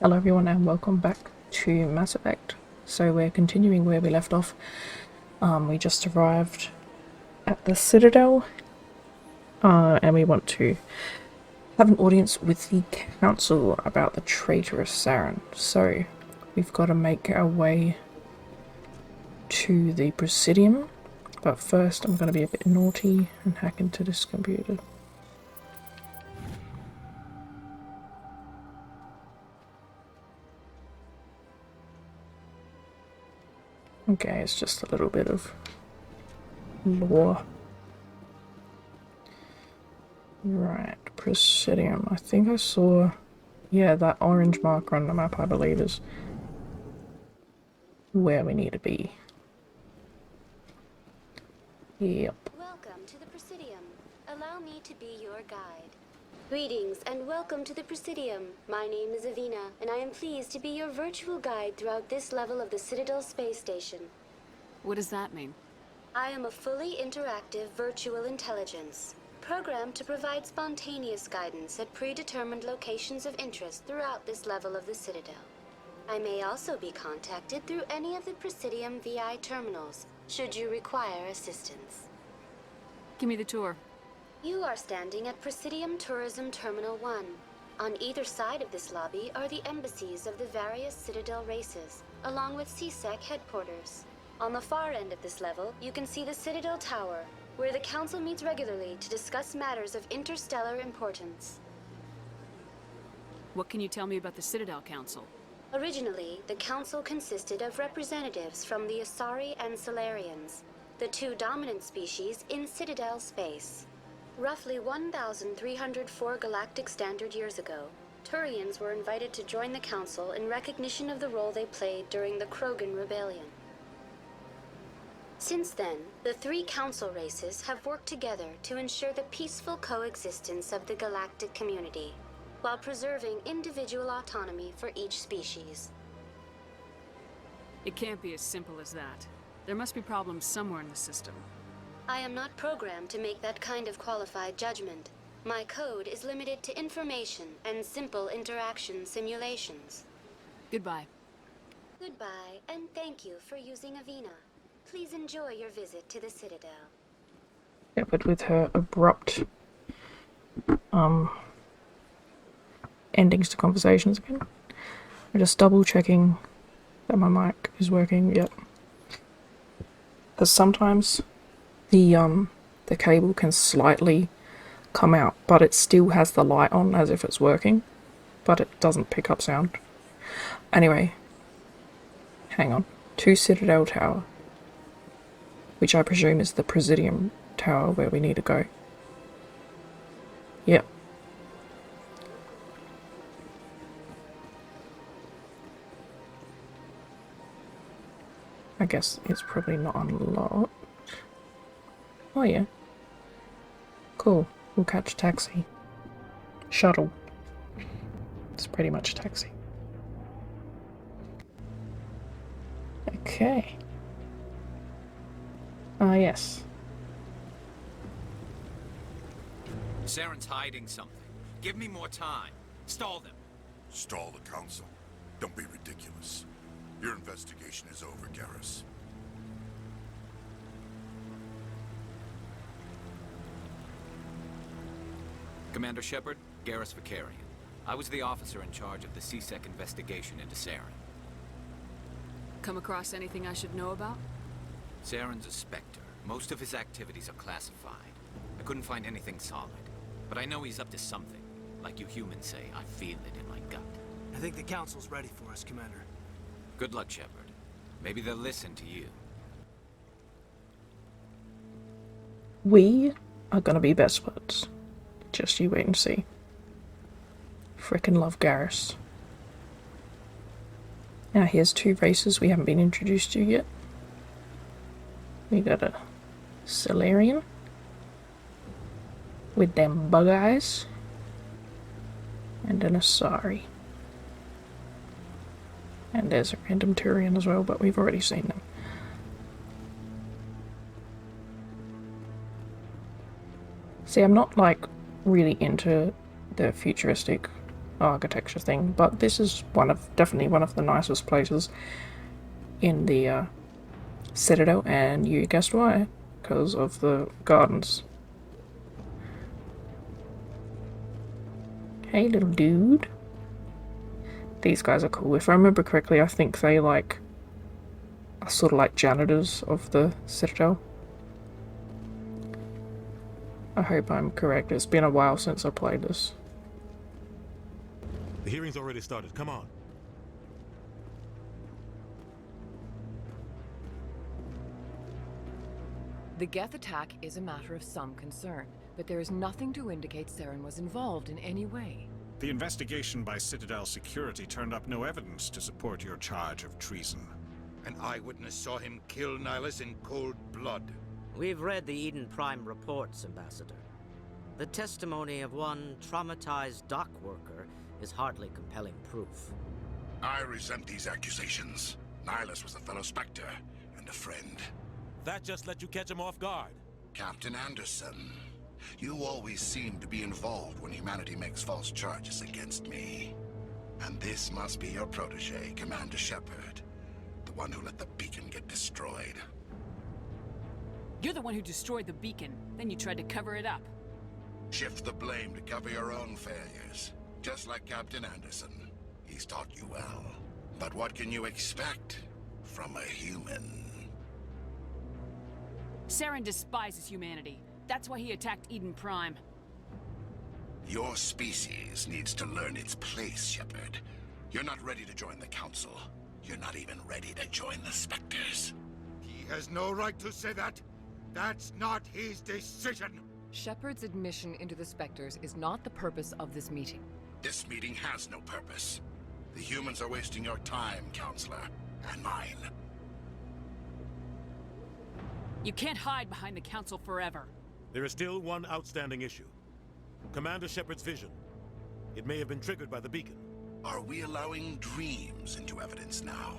Hello everyone and welcome back to Mass Effect. So we're continuing where we left off. We just arrived at the Citadel and we want to have an audience with the Council about the traitorous Saren. So we've got to make our way to the Presidium, but first I'm going to be a bit naughty and hack into this computer. Okay, it's just a little bit of lore. Right, Presidium. I think I saw... yeah, that orange marker on the map, I believe, is where we need to be. Yep. Welcome to the Presidium. Allow me to be your guide. Greetings and welcome to the Presidium. My name is Avina, and I am pleased to be your virtual guide throughout this level of the Citadel space station. What does that mean? I am a fully interactive virtual intelligence, programmed to provide spontaneous guidance at predetermined locations of interest throughout this level of the Citadel. I may also be contacted through any of the Presidium VI terminals, should you require assistance. Give me the tour. You are standing at Presidium Tourism Terminal 1. On either side of this lobby are the embassies of the various Citadel races, along with CSEC headquarters. On the far end of this level, you can see the Citadel Tower, where the Council meets regularly to discuss matters of interstellar importance. What can you tell me about the Citadel Council? Originally, the Council consisted of representatives from the Asari and Salarians, the two dominant species in Citadel space. Roughly 1,304 galactic standard years ago, Turians were invited to join the Council in recognition of the role they played during the Krogan Rebellion. Since then, the three Council races have worked together to ensure the peaceful coexistence of the galactic community, while preserving individual autonomy for each species. It can't be as simple as that. There must be problems somewhere in the system. I am not programmed to make that kind of qualified judgment. My code is limited to information and simple interaction simulations. Goodbye. Goodbye, and thank you for using Avina. Please enjoy your visit to the Citadel. Yeah, but with her abrupt endings to conversations again. I'm just double checking that my mic is working. Yep. Because sometimes the cable can slightly come out, but it still has the light on as if it's working, but it doesn't pick up sound. Anyway, hang on. To Citadel Tower, which I presume is the Presidium Tower where we need to go. Yep. I guess it's probably not unlocked. Oh yeah. Cool. We'll catch a taxi. Shuttle. It's pretty much a taxi. Okay. Yes. Saren's hiding something. Give me more time. Stall them. Stall the Council? Don't be ridiculous. Your investigation is over, Garrus. Commander Shepard, Garrus Vicarian. I was the officer in charge of the CSEC investigation into Saren. Come across anything I should know about? Saren's a Spectre. Most of his activities are classified. I couldn't find anything solid. But I know he's up to something. Like you humans say, I feel it in my gut. I think the Council's ready for us, Commander. Good luck, Shepard. Maybe they'll listen to you. We are gonna be best buds. Just you wait and see. Frickin' love Garrus. Now here's two races we haven't been introduced to yet. We got a Salarian with them bug eyes, and an Asari. And there's a random Turian as well, but we've already seen them. See, I'm not like really into the futuristic architecture thing, but this is definitely one of the nicest places in the Citadel, and you guessed why, because of the gardens. Hey, little dude. These guys are cool. If I remember correctly, I think they are sort of like janitors of the Citadel. I hope I'm correct. It's been a while since I played this. The hearing's already started. Come on. The Geth attack is a matter of some concern, but there is nothing to indicate Saren was involved in any way. The investigation by Citadel Security turned up no evidence to support your charge of treason. An eyewitness saw him kill Nihilus in cold blood. We've read the Eden Prime reports, Ambassador. The testimony of one traumatized dock worker is hardly compelling proof. I resent these accusations. Nihilus was a fellow Spectre and a friend. That just let you catch him off guard. Captain Anderson, you always seem to be involved when humanity makes false charges against me. And this must be your protege, Commander Shepard. The one who let the beacon get destroyed. You're the one who destroyed the beacon, then you tried to cover it up. Shift the blame to cover your own failures. Just like Captain Anderson. He's taught you well. But what can you expect from a human? Saren despises humanity. That's why he attacked Eden Prime. Your species needs to learn its place, Shepard. You're not ready to join the Council. You're not even ready to join the Spectres. He has no right to say that. That's not his decision. Shepard's admission into the Spectres is not the purpose of this meeting. This meeting has no purpose. The humans are wasting your time, Counselor, and mine. You can't hide behind the Council forever. There is still one outstanding issue. Commander Shepard's vision. It may have been triggered by the beacon. Are we allowing dreams into evidence now?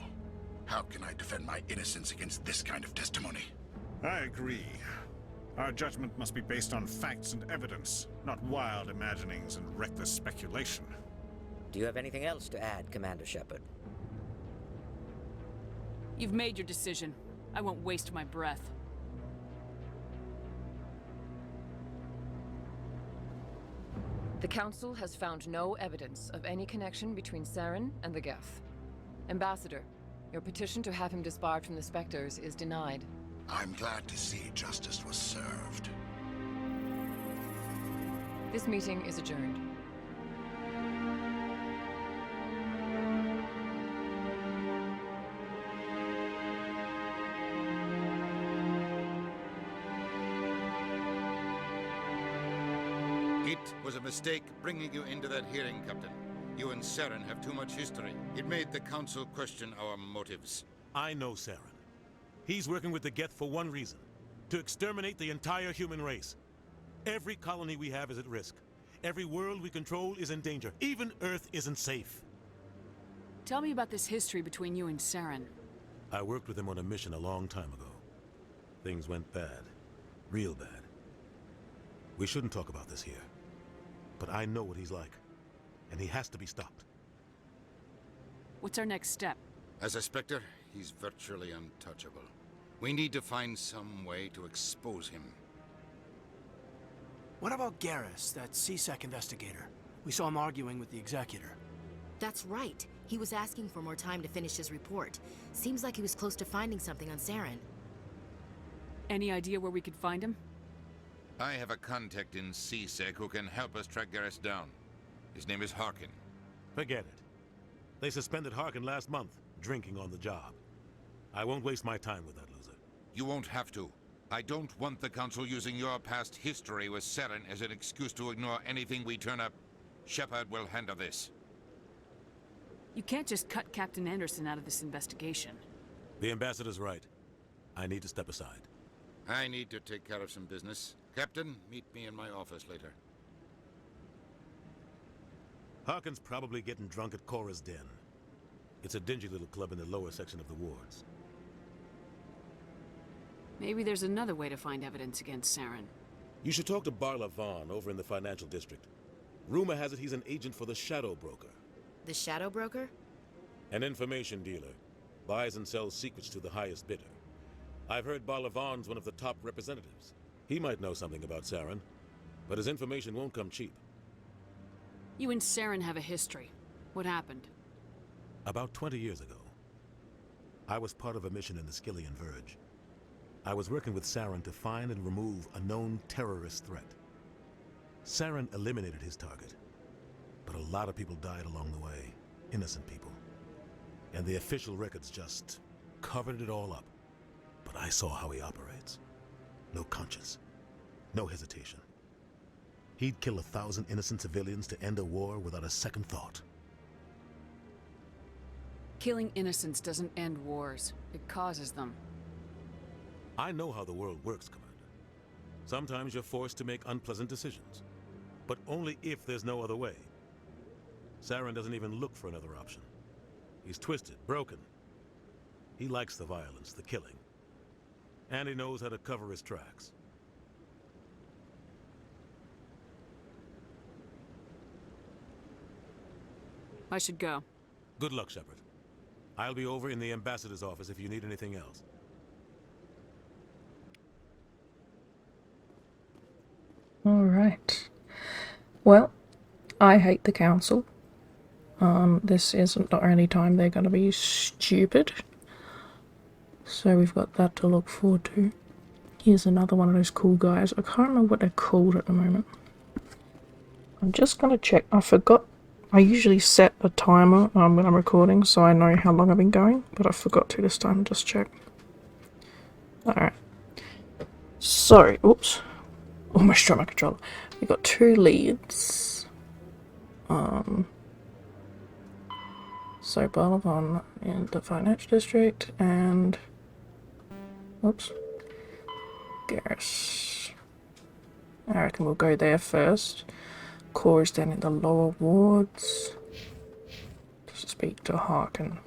How can I defend my innocence against this kind of testimony? I agree. Our judgment must be based on facts and evidence, not wild imaginings and reckless speculation. Do you have anything else to add, Commander Shepard? You've made your decision. I won't waste my breath. The Council has found no evidence of any connection between Saren and the Geth. Ambassador, your petition to have him disbarred from the Spectres is denied. I'm glad to see justice was served. This meeting is adjourned. It was a mistake bringing you into that hearing, Captain. You and Saren have too much history. It made the Council question our motives. I know Saren. He's working with the Geth for one reason. To exterminate the entire human race. Every colony we have is at risk. Every world we control is in danger. Even Earth isn't safe. Tell me about this history between you and Saren. I worked with him on a mission a long time ago. Things went bad. Real bad. We shouldn't talk about this here. But I know what he's like. And he has to be stopped. What's our next step? As a Spectre, he's virtually untouchable. We need to find some way to expose him. What about Garrus, that CSEC investigator? We saw him arguing with the Executor. That's right. He was asking for more time to finish his report. Seems like he was close to finding something on Saren. Any idea where we could find him? I have a contact in CSEC who can help us track Garrus down. His name is Harkin. Forget it. They suspended Harkin last month, drinking on the job. I won't waste my time with that loser. You won't have to. I don't want the Council using your past history with Saren as an excuse to ignore anything we turn up. Shepard will handle this. You can't just cut Captain Anderson out of this investigation. The Ambassador's right. I need to step aside. I need to take care of some business. Captain, meet me in my office later. Harkin's probably getting drunk at Cora's Den. It's a dingy little club in the lower section of the wards. Maybe there's another way to find evidence against Saren. You should talk to Barla Vaughn over in the financial district. Rumor has it he's an agent for the Shadow Broker. The Shadow Broker? An information dealer. Buys and sells secrets to the highest bidder. I've heard Balavan's one of the top representatives. He might know something about Saren, but his information won't come cheap. You and Saren have a history. What happened? About 20 years ago, I was part of a mission in the Skillian Verge. I was working with Saren to find and remove a known terrorist threat. Saren eliminated his target, but a lot of people died along the way, innocent people. And the official records just covered it all up. But I saw how he operates. No conscience, no hesitation. He'd kill 1,000 innocent civilians to end a war without a second thought. Killing innocents doesn't end wars. It causes them. I know how the world works, Commander. Sometimes you're forced to make unpleasant decisions, but only if there's no other way. Saren doesn't even look for another option. He's twisted, broken. He likes the violence, the killing. And he knows how to cover his tracks. I should go. Good luck, Shepard. I'll be over in the ambassador's office if you need anything else. Alright. Well, I hate the council. This isn't the only time they're gonna be stupid. So we've got that to look forward to. Here's another one of those cool guys. I can't remember what they're called at the moment. I'm just gonna check. I forgot. I usually set a timer when I'm recording so I know how long I've been going, but I forgot to this time. Just check. Alright. So, oops. Almost dropped my controller. We got 2 leads. So Balavan in the financial district and oops. Garrus. I reckon we'll go there first. Core is down in the lower wards. Just speak to Harkin.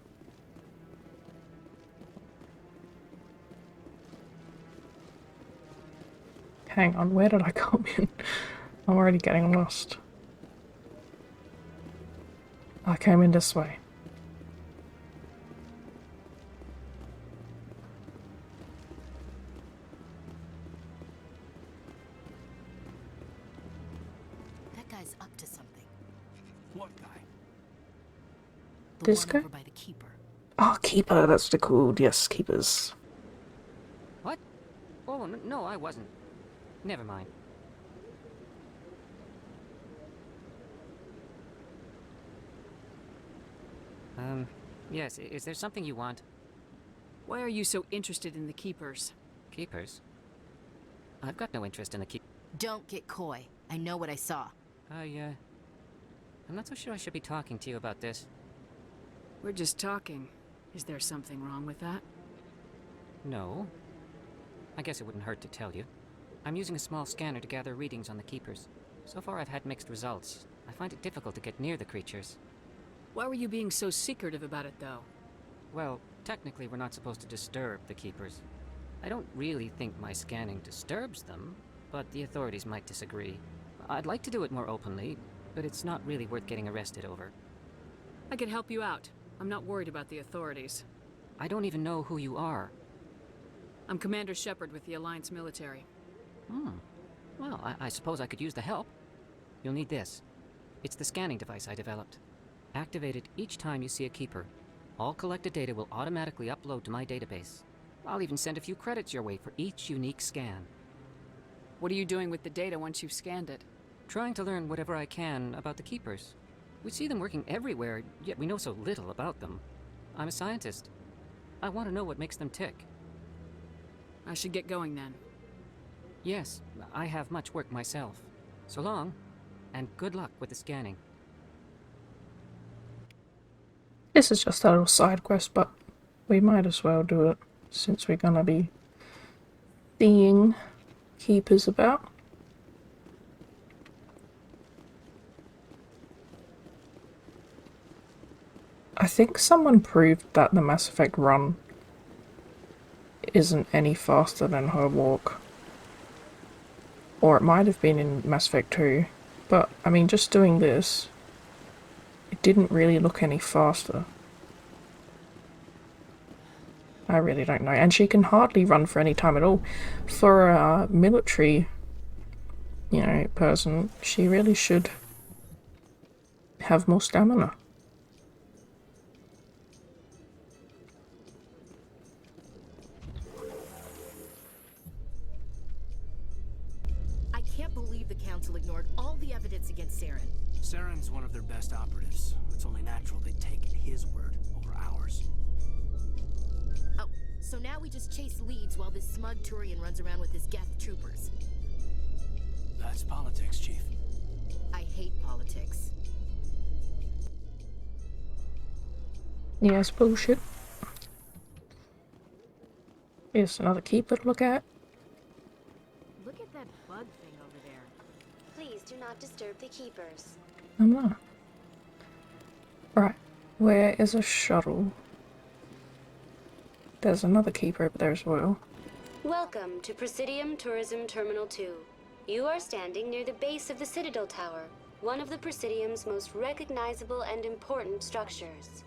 Hang on, where did I come in? I'm already getting lost. I came in this way. That guy's up to something. What guy? The This one guy? over by the Keeper. Oh, Keeper, that's what they're called. Yes, Keepers. What? Oh, no, I wasn't. Never mind. Yes, is there something you want? Why are you so interested in the Keepers? Keepers? I've got no interest in the keep. Don't get coy. I know what I saw. I'm not so sure I should be talking to you about this. We're just talking. Is there something wrong with that? No. I guess it wouldn't hurt to tell you. I'm using a small scanner to gather readings on the Keepers. So far I've had mixed results. I find it difficult to get near the creatures. Why were you being so secretive about it, though? Well, technically we're not supposed to disturb the Keepers. I don't really think my scanning disturbs them, but the authorities might disagree. I'd like to do it more openly, but it's not really worth getting arrested over. I could help you out. I'm not worried about the authorities. I don't even know who you are. I'm Commander Shepard with the Alliance military. Well, I suppose I could use the help. You'll need this. It's the scanning device I developed. Activate it each time you see a Keeper. All collected data will automatically upload to my database. I'll even send a few credits your way for each unique scan. What are you doing with the data once you've scanned it? Trying to learn whatever I can about the Keepers. We see them working everywhere, yet we know so little about them. I'm a scientist. I want to know what makes them tick. I should get going then. Yes, I have much work myself. So long, and good luck with the scanning. This is just a little side quest, but we might as well do it since we're gonna be seeing Keepers about. I think someone proved that the Mass Effect run isn't any faster than her walk. Or it might have been in Mass Effect 2. But, I mean, just doing this, it didn't really look any faster. I really don't know. And she can hardly run for any time at all. For a military, you know, person, she really should have more stamina. I can't believe the Council ignored all the evidence against Saren. Saren's one of their best operatives. It's only natural they'd take his word over ours. Oh, so now we just chase leads while this smug Turian runs around with his Geth troopers. That's politics, Chief. I hate politics. Yeah, it's bullshit. Here's another keeper to look at. Look at that bug thing over there. Please do not disturb the keepers. I'm not. Right, where is a shuttle? There's another keeper over there as well. Welcome to Presidium Tourism Terminal 2. You are standing near the base of the Citadel Tower, one of the Presidium's most recognizable and important structures.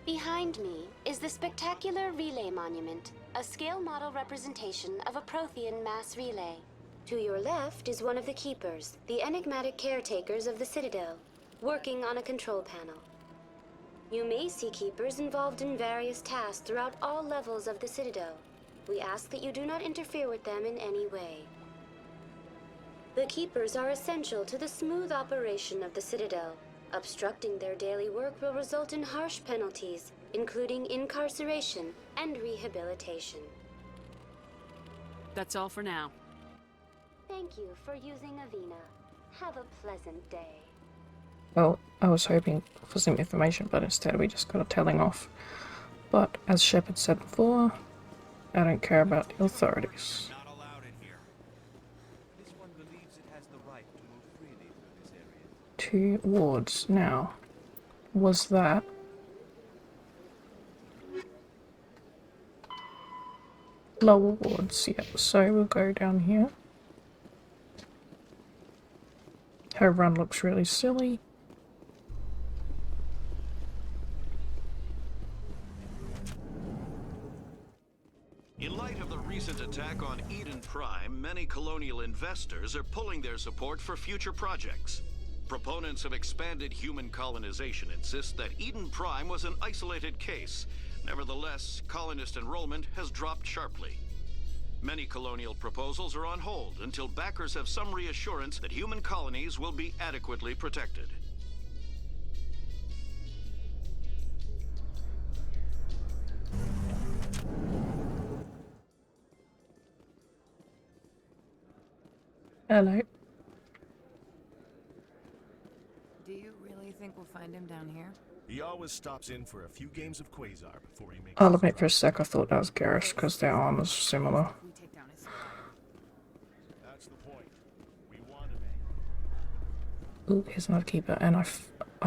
Behind me is the spectacular Relay Monument, a scale model representation of a Prothean mass relay. To your left is one of the Keepers, the enigmatic caretakers of the Citadel, working on a control panel. You may see Keepers involved in various tasks throughout all levels of the Citadel. We ask that you do not interfere with them in any way. The Keepers are essential to the smooth operation of the Citadel. Obstructing their daily work will result in harsh penalties, including incarceration and rehabilitation. That's all for now. Thank you for using Avina. Have a pleasant day. Well, I was hoping for some information, but instead we just got a telling off. But as Shepard said before, I don't care about the authorities. Not allowed in here. This one believes it has the right to move freely through this area. 2 wards. Now, was that... lower wards, yeah. So we'll go down here. Her run looks really silly. In light of the recent attack on Eden Prime, many colonial investors are pulling their support for future projects. Proponents of expanded human colonization insist that Eden Prime was an isolated case. Nevertheless, colonist enrollment has dropped sharply. Many colonial proposals are on hold until backers have some reassurance that human colonies will be adequately protected. Hello. Do you really think we'll find him down here? He always stops in for a few games of Quasar before he makes. I'll admit for a sec I thought that was Garrus because their armor's similar. That's the point. We want him. Ooh, here's another keeper, and I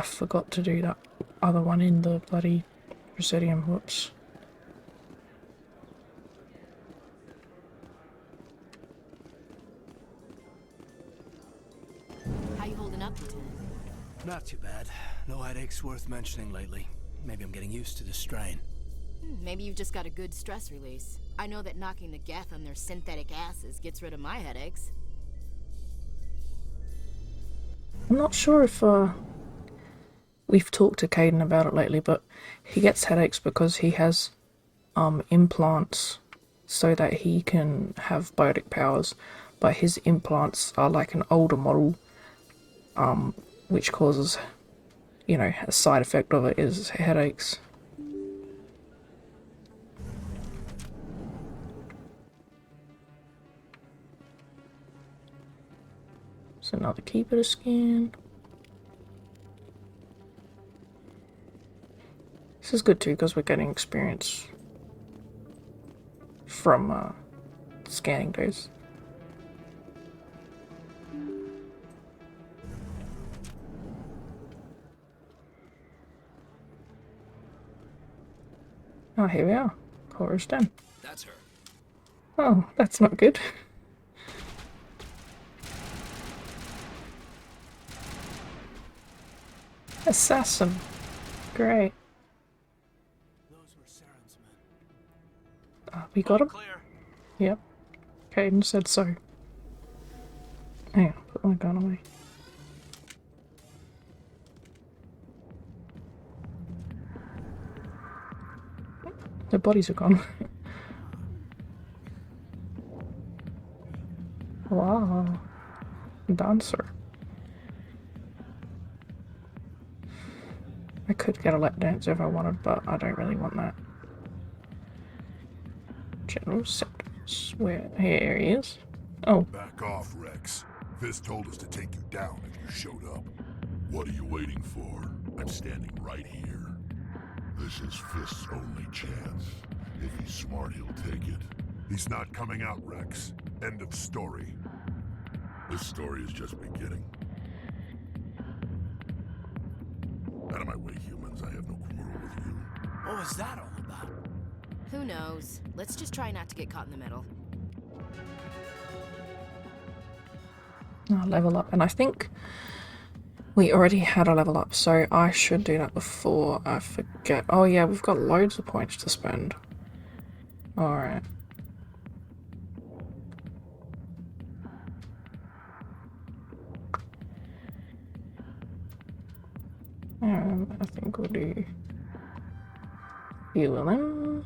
forgot to do that other one in the bloody Presidium. Whoops. How you holding up, Lieutenant? Not too bad. No headaches worth mentioning lately. Maybe I'm getting used to the strain. Maybe you've just got a good stress release. I know that knocking the Geth on their synthetic asses gets rid of my headaches. I'm not sure if we've talked to Caden about it lately, but he gets headaches because he has implants so that he can have biotic powers, but his implants are like an older model, which causes, you know, a side effect of it is headaches. So another keeper to scan. This is good too because we're getting experience from scanning days. Oh, here we are. Chorus done. That's her. Oh, that's not good. Assassin. Great. Those were Saren's men. We got him? Clear. Yep. Caden said so. Hang on, put my gun away. The bodies are gone. Wow. Dancer. I could get a lap dance if I wanted, but I don't really want that. General Sectors. Where? Here he is. Oh. Back off, Rex. Fist told us to take you down if you showed up. What are you waiting for? I'm standing right here. This is Fist's only chance. If he's smart, he'll take it. He's not coming out, Rex. End of story. This story is just beginning. Out of my way, humans. I have no quarrel with you. What was that all about? Who knows? Let's just try not to get caught in the middle. I'll level up, and I think we already had a level up, so I should do that before I forget. Oh yeah, we've got loads of points to spend. Alright. I think we'll do fuel them.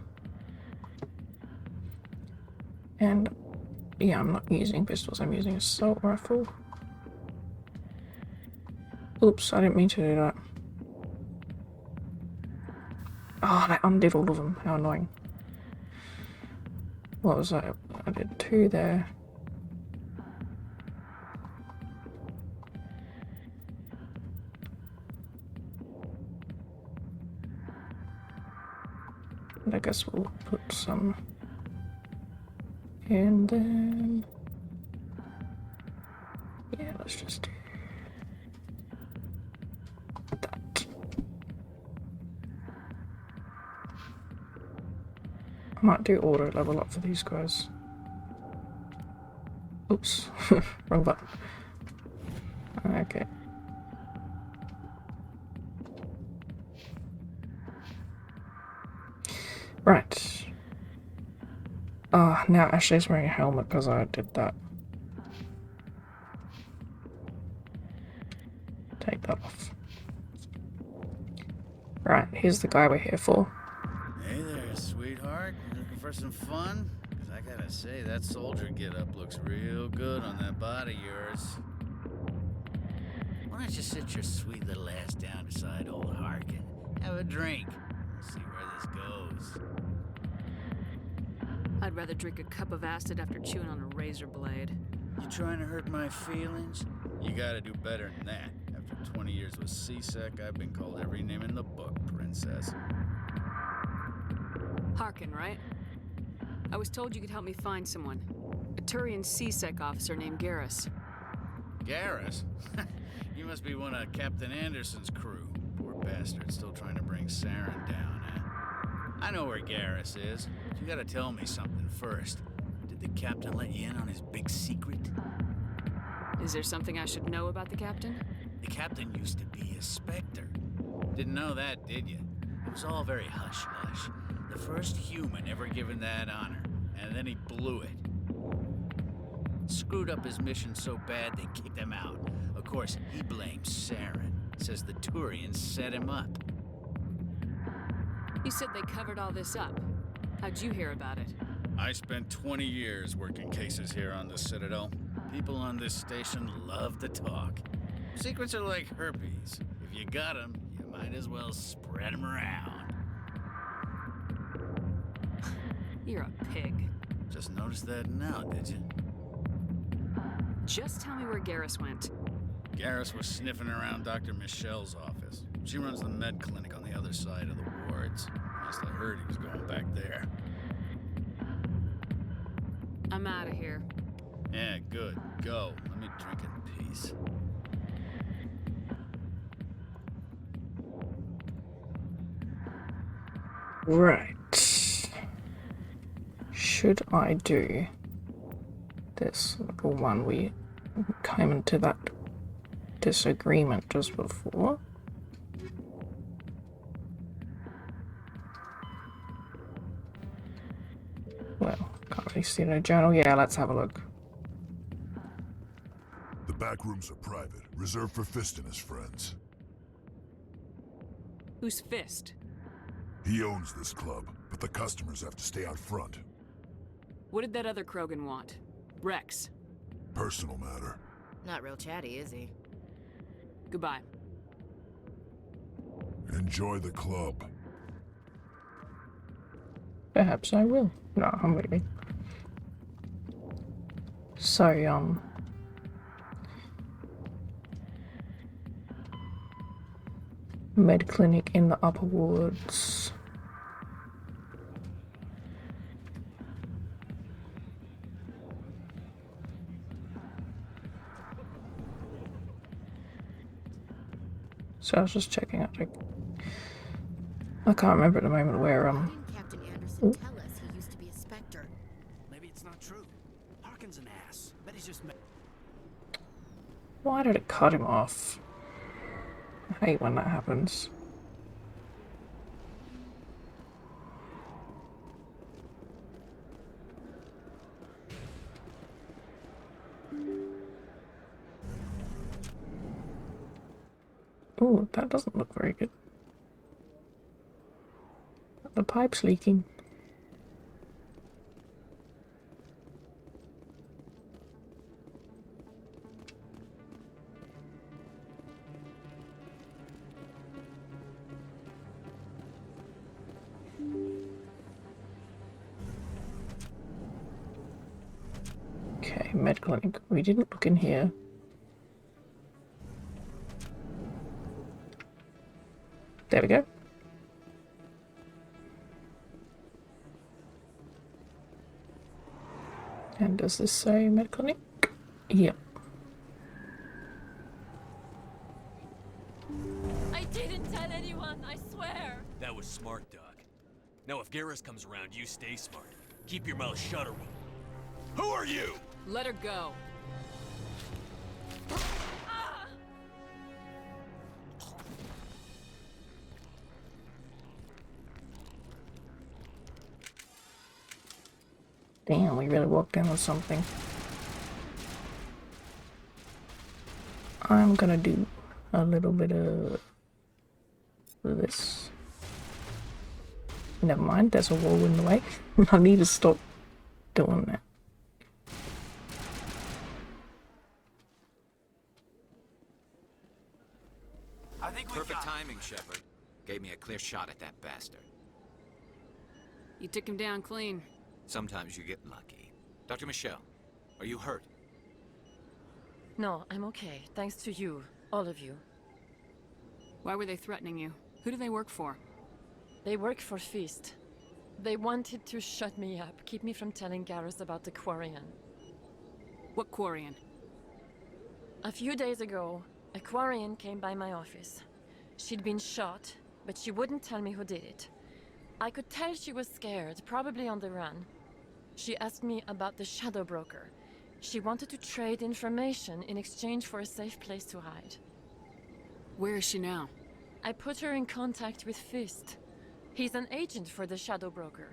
And yeah, I'm not using pistols, I'm using assault rifle. Oops, I didn't mean to do that. Oh, that undid all of them. How annoying. What was that? I did 2 there. And I guess we'll put some in then. Yeah, let's just do that. I might do auto level up for these guys. Oops, wrong button. Okay. Right. Now Ashley's wearing a helmet because I did that. Take that off. Right, here's the guy we're here for. Hey there, sweetheart. You looking for some fun? Because I gotta say, that soldier get-up looks real good on that body of yours. Why don't you sit your sweet little ass down beside old Harkin? Have a drink. We'll see where this goes. I'd rather drink a cup of acid after chewing on a razor blade. You trying to hurt my feelings? You gotta do better than that. After 20 years with C-Sec, I've been called every name in the book, princess. Harkin, right? I was told you could help me find someone. A Turian C-Sec officer named Garrus. Garrus? You must be one of Captain Anderson's crew. Poor bastard, still trying to bring Saren down, huh? I know where Garrus is. But you gotta tell me something first. Did the captain let you in on his big secret? Is there something I should know about the captain? The captain used to be a Spectre. Didn't know that, did you? It was all very hush-hush. The first human ever given that honor, and then he blew it. Screwed up his mission so bad they kicked him out. Of course, he blames Saren. Says the Turians set him up. You said they covered all this up. How'd you hear about it? I spent 20 years working cases here on the Citadel. People on this station love to talk. Secrets are like herpes. If you got them, you might as well spread them around. You're a pig. Just noticed that now, did you? Just tell me where Garrus went. Garrus was sniffing around Dr. Michelle's office. She runs the med clinic on the other side of the wards. Last I heard, he was going back there. I'm out of here. Yeah, good. Go. Let me drink in peace. Right. Should I do this little one? We came into that disagreement just before. Well, can't really see no journal. Yeah, let's have a look. The back rooms are private, reserved for Fist and his friends. Who's Fist? He owns this club, but the customers have to stay out front. What did that other Krogan want? Rex. Personal matter. Not real chatty, is he? Goodbye. Enjoy the club. Perhaps I will. No, I'm leaving. So, med clinic in the upper wards. So I was just checking out, like, I can't remember at the moment where, Captain Anderson tell us he used to be a Spectre. Maybe it's not true. Harkin's an ass. Bet he's just... why did it cut him off? I hate when that happens. Oh, that doesn't look very good. The pipe's leaking. Okay, med clinic. We didn't look in here. There we go. And does this say med clinic? Yep. I didn't tell anyone, I swear. That was smart, Doc. Now if Garrus comes around, you stay smart. Keep your mouth shut or... Who are you? Let her go. Damn, we really walked in on something. I'm gonna do a little bit of this. Never mind, there's a wall in the way. I need to stop doing that. I think perfect timing, Shepard. Gave me a clear shot at that bastard. You took him down clean. Sometimes you get lucky. Dr. Michelle, are you hurt? No, I'm okay. Thanks to you. All of you. Why were they threatening you? Who do they work for? They work for Feast. They wanted to shut me up, keep me from telling Garrus about the Quarian. What Quarian? A few days ago, a Quarian came by my office. She'd been shot, but she wouldn't tell me who did it. I could tell she was scared, probably on the run. She asked me about the Shadow Broker. She wanted to trade information in exchange for a safe place to hide. Where is she now? I put her in contact with Fist. He's an agent for the Shadow Broker.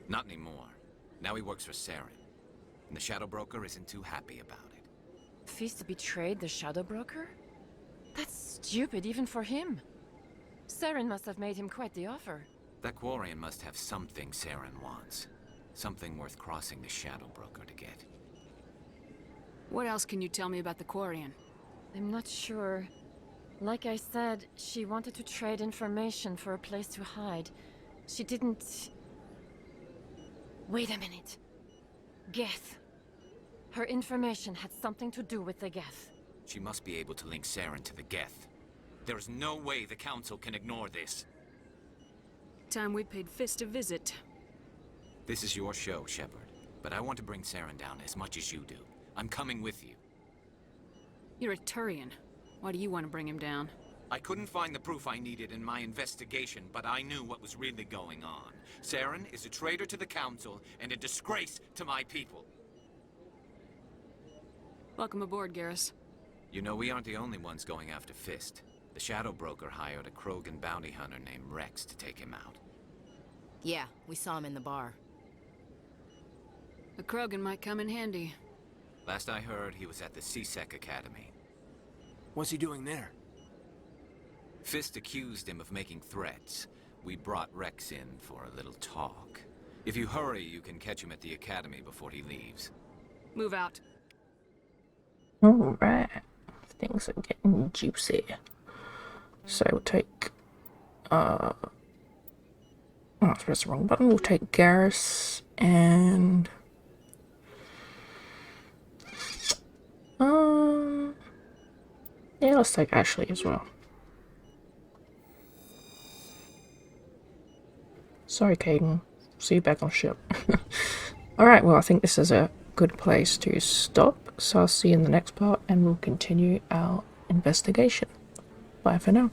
Not anymore. Now he works for Saren. And the Shadow Broker isn't too happy about it. Fist betrayed the Shadow Broker? That's stupid even for him. Saren must have made him quite the offer. That Quarian must have something Saren wants. Something worth crossing the Shadow Broker to get. What else can you tell me about the Quarian? I'm not sure. Like I said, she wanted to trade information for a place to hide. She didn't... Wait a minute. Geth. Her information had something to do with the Geth. She must be able to link Saren to the Geth. There is no way the Council can ignore this. Time we paid Fist a visit. This is your show, Shepard. But I want to bring Saren down as much as you do. I'm coming with you. You're a Turian. Why do you want to bring him down? I couldn't find the proof I needed in my investigation, but I knew what was really going on. Saren is a traitor to the Council and a disgrace to my people. Welcome aboard, Garrus. You know, we aren't the only ones going after Fist. The Shadow Broker hired a Krogan bounty hunter named Rex to take him out. Yeah, we saw him in the bar. A Krogan might come in handy. Last I heard, he was at the CSEC Academy. What's he doing there? Fist accused him of making threats. We brought Rex in for a little talk. If you hurry, you can catch him at the Academy before he leaves. Move out. Alright. Things are getting juicy. So we'll take... Oh, I pressed the wrong button. We'll take Garrus and... Yeah, let's take Ashley as well. Sorry, Caden. See you back on ship. Alright, well, I think this is a good place to stop. So I'll see you in the next part, and we'll continue our investigation. Bye for now.